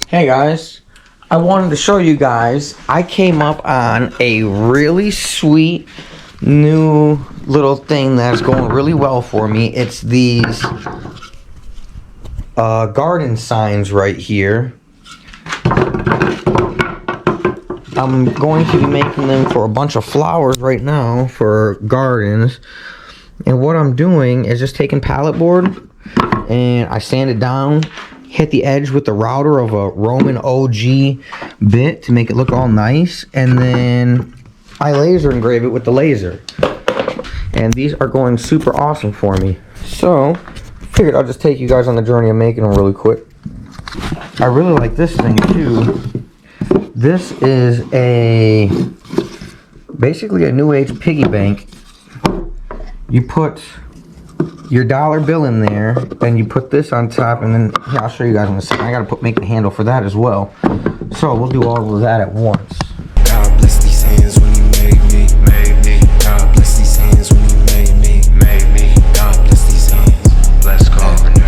Hey guys, I wanted to show you guys, I came up on a really sweet new little thing that's going really well for me. It's these garden signs right here. I'm going to be making them for a bunch of flowers right now for gardens. And what I'm doing is just taking pallet board and I sand it down, hit the edge with the router of a Roman OG bit to make it look all nice, and then I laser engrave it with the laser. And these are going super awesome for me. So, figured I'll just take you guys on the journey of making them really quick. I really like this thing too. This is basically a new age piggy bank. You put your dollar bill in there, and you put this on top, and then here, I'll show you guys in a second. I gotta make the handle for that as well. So we'll do all of that at once. God bless these hands when you made me. God bless these hands when you made me. God bless these hands. Blessed carpenter.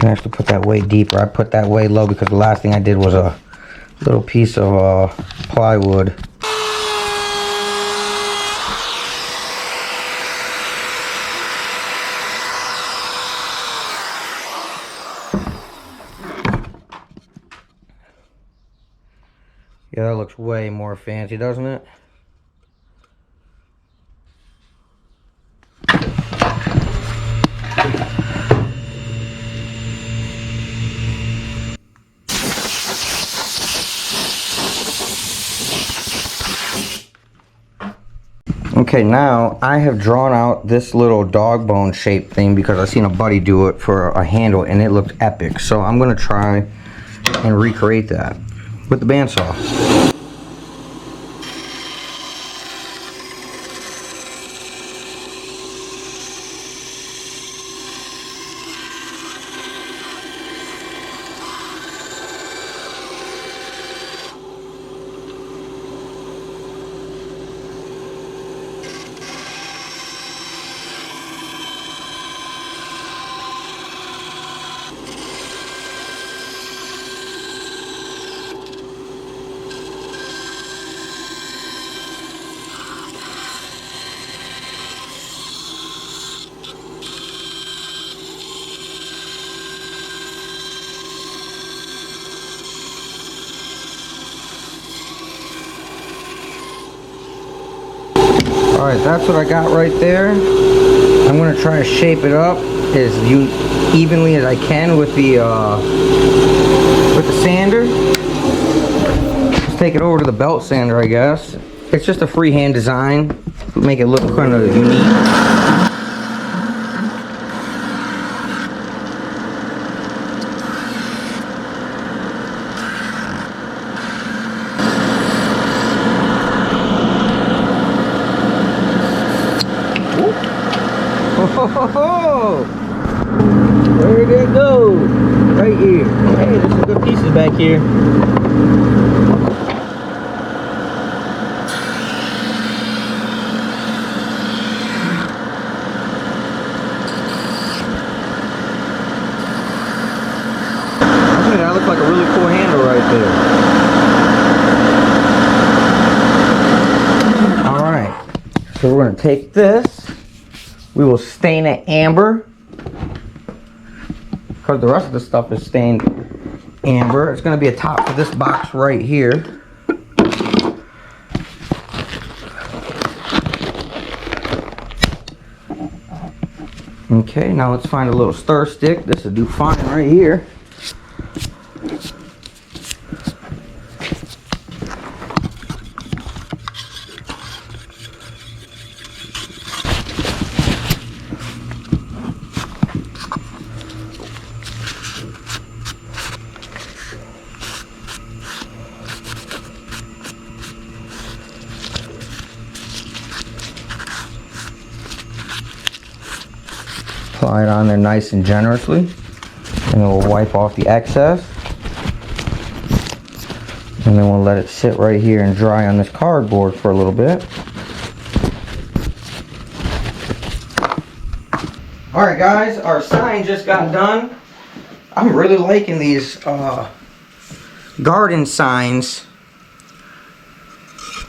I have to put that way deeper. I put that way low because the last thing I did was a little piece of plywood. Yeah, that looks way more fancy, doesn't it? Okay, now I have drawn out this little dog bone shaped thing because I've seen a buddy do it for a handle and it looked epic. So I'm going to try and recreate that with the bandsaw. Alright, that's what I got right there. I'm going to try to shape it up as evenly as I can with the sander. Just take it over to the belt sander, I guess. It's just a freehand design. Make it look kind of unique. Oh, where did it go? Right here. Hey, there's some good pieces back here. like a really cool handle right there. Alright, so we're going to take this. We will stain it amber. Because the rest of the stuff is stained amber. It's going to be a top for this box right here. Okay, now let's find a little stir stick. This will do fine right here. Apply it on there nice and generously, and then we'll wipe off the excess, and then we'll let it sit right here and dry on this cardboard for a little bit. Alright guys, our sign just got done. I'm really liking these garden signs.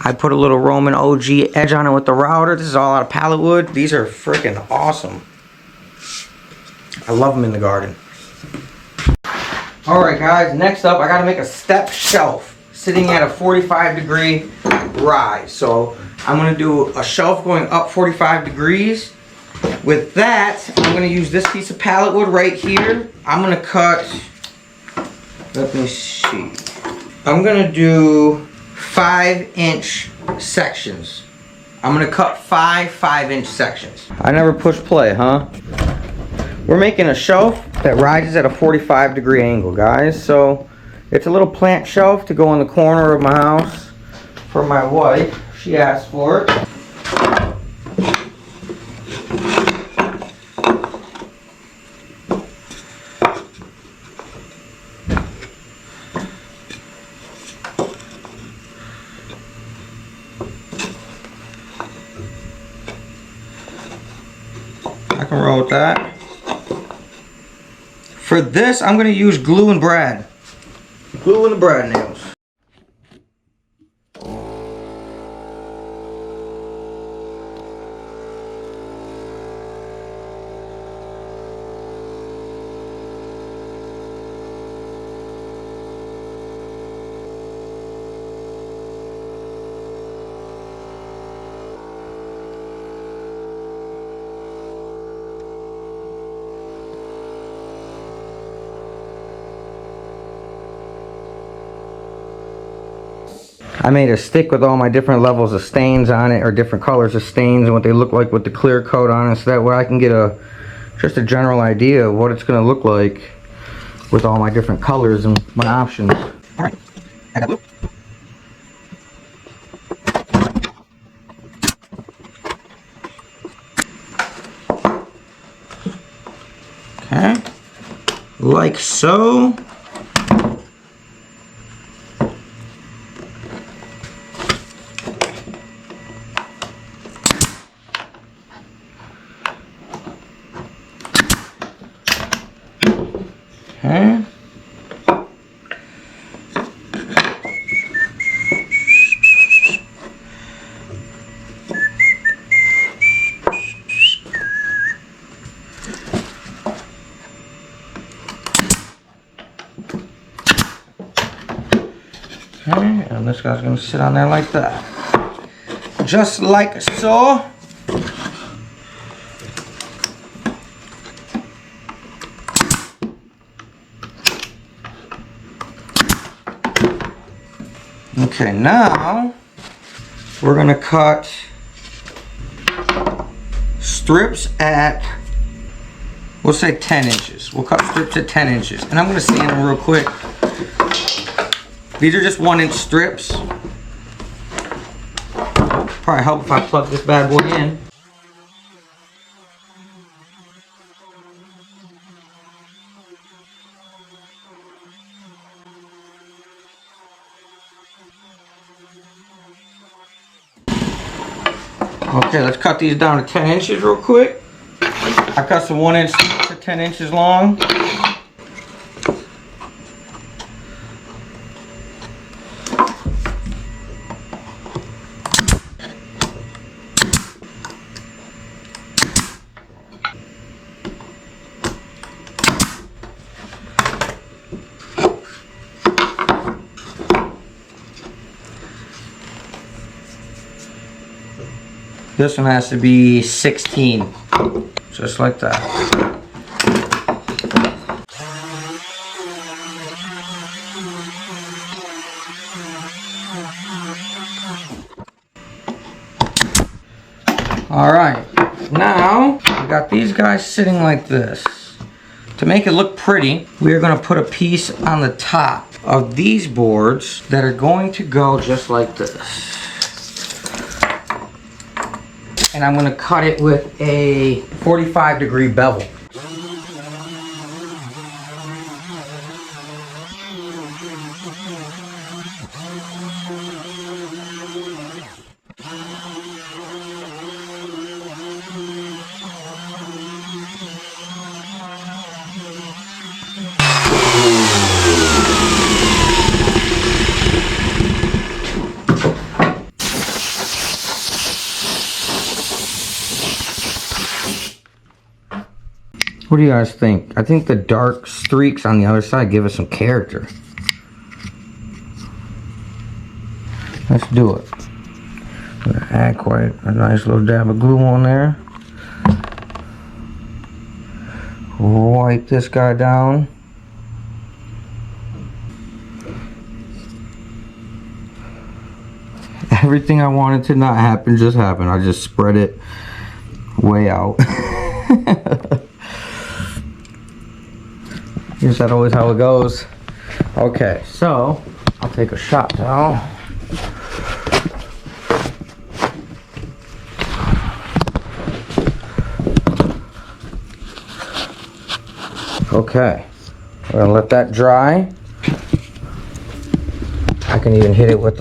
I put a little Roman OG edge on it with the router. This is all out of pallet wood. These are freaking awesome. I love them in the garden. Alright guys, next up I gotta make a step shelf sitting at a 45-degree rise. So I'm gonna do a shelf going up 45 degrees. With that, I'm gonna use this piece of pallet wood right here. I'm gonna cut, let me see. I'm gonna do 5-inch sections. I'm gonna cut 5-inch sections. I never push play, huh? We're making a shelf that rises at a 45-degree angle, guys. So it's a little plant shelf to go in the corner of my house for my wife. She asked for it. I can roll with that. For this, I'm going to use glue and brad. Glue and the brad nails. I made a stick with all my different levels of stains on it, or different colors of stains and what they look like with the clear coat on it, so that way I can get just a general idea of what it's going to look like with all my different colors and my options. Alright, I got blue. Okay, like so. Okay. Okay, and this guy's gonna sit on there like that. Just like so. Okay, now we're gonna cut strips at, we'll say 10 inches. We'll cut strips at 10 inches. And I'm gonna sand them real quick. These are just 1-inch strips. Probably help if I plug this bad boy in. Okay, let's cut these down to 10 inches real quick. I cut some 1-inch to 10 inches long. This one has to be 16. Just like that. Alright, now we got these guys sitting like this. To make it look pretty, we are going to put a piece on the top of these boards that are going to go just like this. And I'm going to cut it with a 45-degree bevel. What do you guys think? I think the dark streaks on the other side give us some character. Let's do it. I'm gonna add quite a nice little dab of glue on there. Wipe this guy down. Everything I wanted to not happen just happened. I just spread it way out. Is that always how it goes? Okay, so I'll take a shot towel. Okay, we're gonna let that dry. I can even hit it with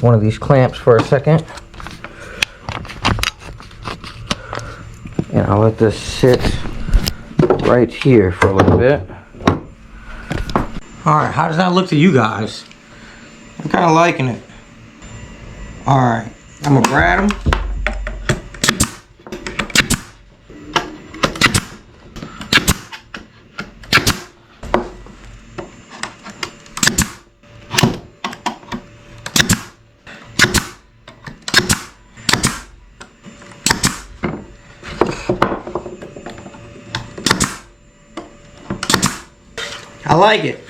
one of these clamps for a second. And I'll let this sit right here for a little bit. Alright, how does that look to you guys? I'm kind of liking it. Alright, I'm going to grab them. I like it.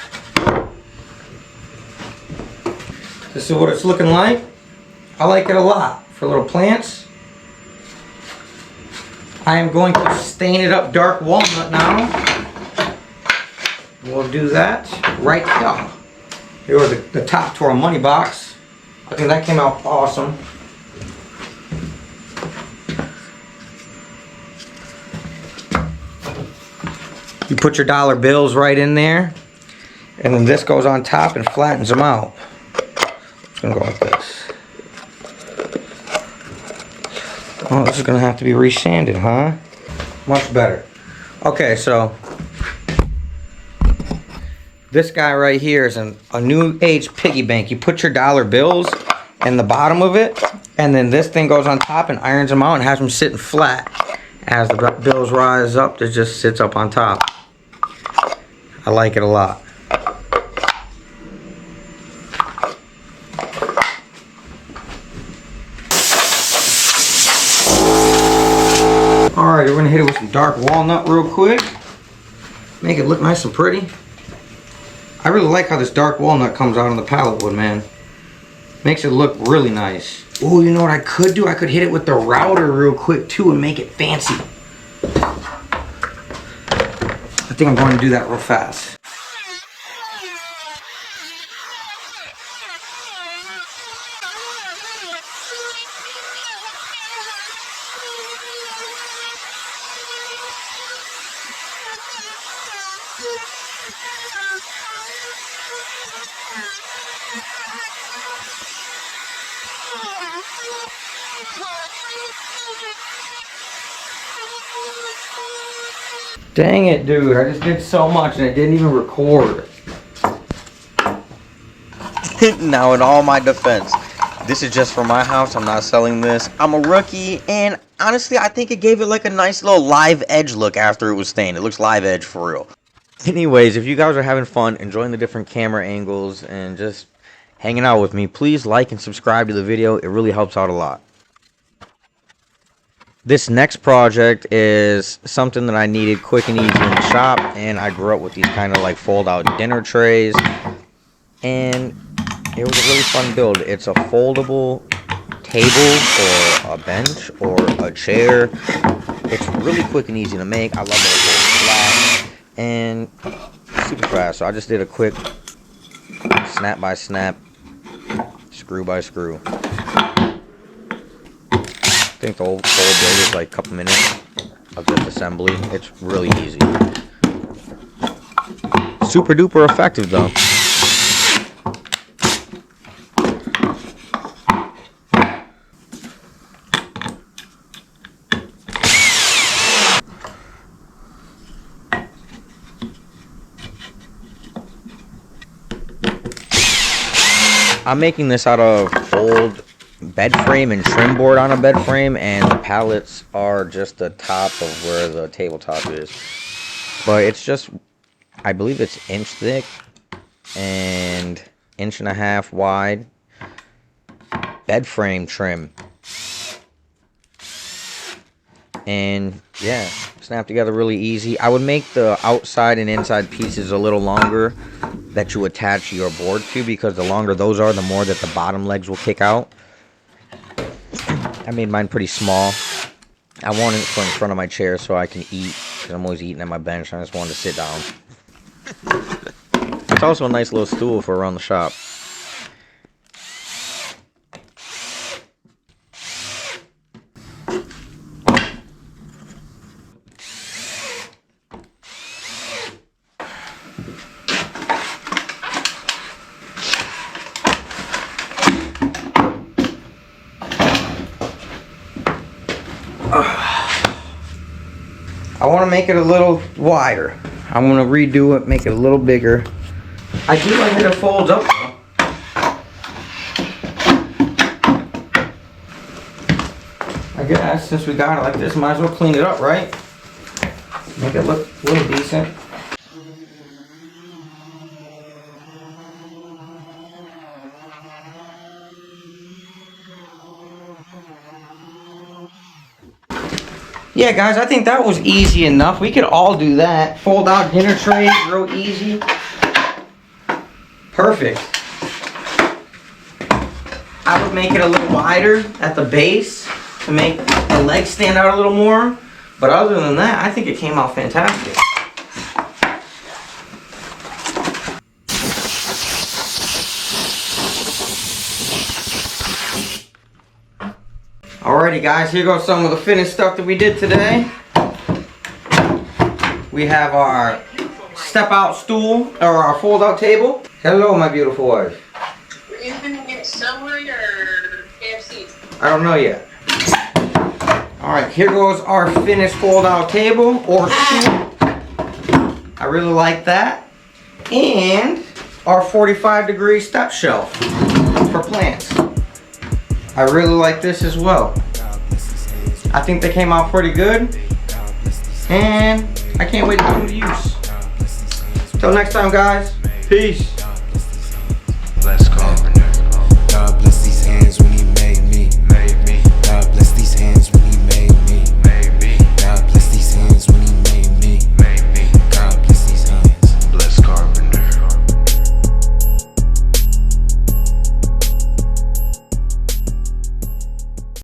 This is what it's looking like. I like it a lot for little plants. I am going to stain it up dark walnut now. We'll do that right here. Here was the top to our money box. I think that came out awesome. You put your dollar bills right in there, and then this goes on top and flattens them out. It's gonna go like this. Oh, this is gonna have to be resanded, huh? Much better. Okay, so this guy right here is a new age piggy bank. You put your dollar bills in the bottom of it, and then this thing goes on top and irons them out and has them sitting flat. As the bills rise up, it just sits up on top. I like it a lot. Alright, we're going to hit it with some dark walnut real quick. Make it look nice and pretty. I really like how this dark walnut comes out on the pallet wood, man. Makes it look really nice. Oh, you know what I could do? I could hit it with the router real quick too and make it fancy. I think I'm going to do that real fast. Dang it, dude. I just did so much and it didn't even record. Now, in all my defense, this is just for my house. I'm not selling this. I'm a rookie, and honestly, I think it gave it like a nice little live edge look after it was stained. It looks live edge for real. Anyways, if you guys are having fun, enjoying the different camera angles, and just hanging out with me, please like and subscribe to the video. It really helps out a lot. This next project is something that I needed quick and easy in the shop, and I grew up with these kind of like fold out dinner trays, and it was a really fun build. It's a foldable table or a bench or a chair. It's really quick and easy to make. I love that it goes flat and super fast. So I just did a quick snap by snap, screw by screw. I think the whole build is like a couple minutes of just assembly. It's really easy. Super duper effective though. I'm making this out of old bed frame and trim board on a bed frame, and the pallets are just the top of where the tabletop is. But it's just, I believe it's inch thick and 1.5 inch wide bed frame trim. And yeah, snap together really easy. I would make the outside and inside pieces a little longer that you attach your board to, because the longer those are, the more that the bottom legs will kick out. I made mine pretty small. I wanted it for in front of my chair so I can eat, because I'm always eating at my bench. I just wanted to sit down. It's also a nice little stool for around the shop. I want to make it a little wider. I'm going to redo it, make it a little bigger. I do like that it folds up. I guess since we got it like this, might as well clean it up, right? Make it look a little decent. Yeah, guys, I think that was easy enough. We could all do that. Fold out dinner trays, real easy. Perfect. I would make it a little wider at the base to make the legs stand out a little more. But other than that, I think it came out fantastic. Alrighty guys, here goes some of the finished stuff that we did today. We have our step out stool, or our fold out table. Hello my beautiful wife. Are you gonna get Subway or KFC? I don't know yet. Alright, here goes our finished fold out table or stool. I really like that. And our 45-degree step shelf for plants. I really like this as well. I think they came out pretty good. And I can't wait to put them to use. Till next time guys, peace.